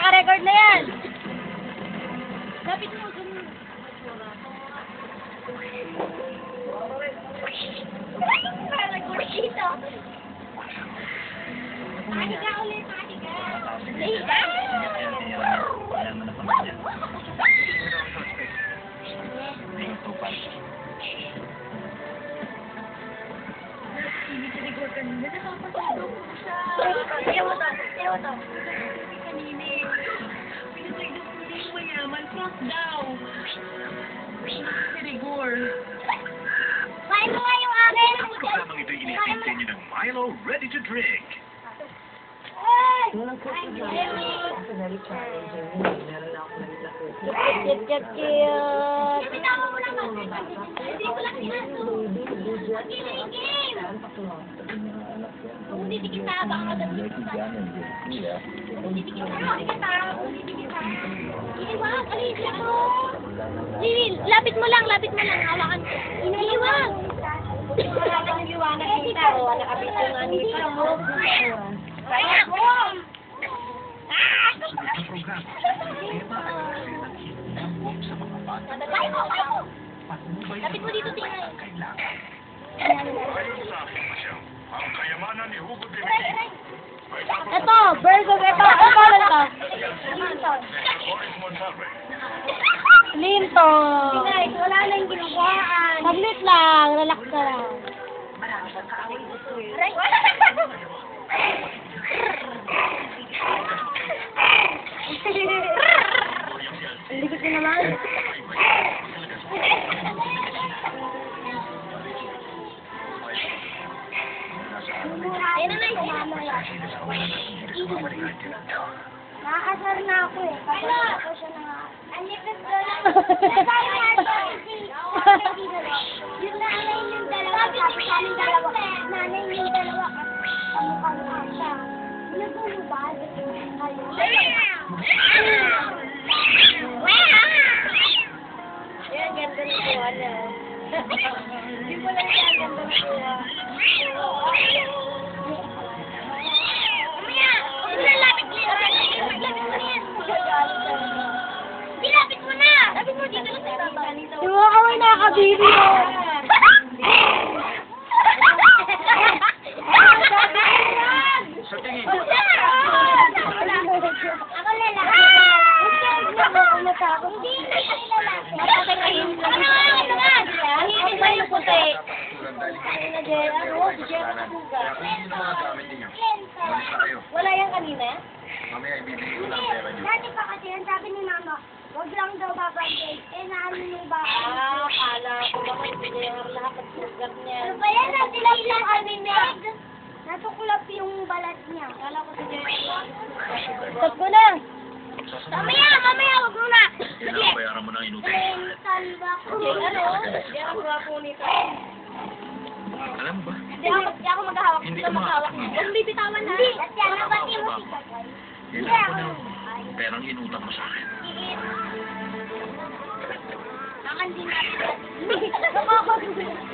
naka-record na yan. Lapit mo, ganun. Parang kursito. Pati ka ulit, pati ka. Ayaw mo to. Kanina eh. Pinatay mo mayaman. Cross daw. Si Rigor. Kain mo nga yung akin. Ang programang ito'y inihintay niyo ng Milo Ready to Drink. Cute. Pinama mo naman. Hindi ko lang sinasunod. Kung titigil na baka madagdag ka. Kung titigil na. Iniwag, alisa mo. Lapit mo lang, hawakan ko. Iniwag. Wala kang liwanag kita. Wala ka pito nga dito. Kaya ko. Ang programa ay maaaring sa mga bata. Lapit mo dito, tingnan. Ayon sa aking pasyaw, ang kayamanan ni Hugo Dimitin Ito, burger, ito. Boris Montalve. Linton. Guys, wala na yung ginawaan. Saglit lang, relax ka lang. Ang likit ko naman. Ayun na lang. Nakakasar na ako eh. Kasi ako siya na nga. Ang lipit ko lang. Yung nanay yung dalawa. Tapos kaming dalawa. Nanay yung dalawa. Kamukha siya. Nagulubad. Yan, ganda na po, ano. Hindi mo lang siya ganda na siya. Mamaya, huwag na lapit mo yan. Lapit mo na yan. Hindi, lapit mo na. Lapit mo dito lang sa ibabaw. Yung mga kaway nakakabili oh. Sa tingin ko, Ako lalaki. Hindi lalaki. Matatayin lang. Ano nga, ito nga. Mahilig ba yung puti? kaya kung hindi na magagamit ninyo, umalis na kayo. Wala yan kanina? Mamaya ibibigay ko ng pera niyo. Dati pa kasi yan, sabi ni mama, wag lang daw babantay. Eh, naano yung baka. Kala ko bakit pinayar lahat at sugar niya. Ano ba yan? Natuklap yung kami niya. Natuklap yung balat niya. Kala ko si Jessica. Tag ko na. Mamaya, wag mo na. Kailangan bayaran mo ng inutin. Saan ba ako? Hindi ako gwapo nito. Alam mo ba? Hindi ako maghahawak. Hindi Ito ka maghahawak. makakapangin. Huwag bibitawan ha. Hindi, at yan, nabati mo si Kailangan ko ng perang inutang mo sa akin. Akan din natin.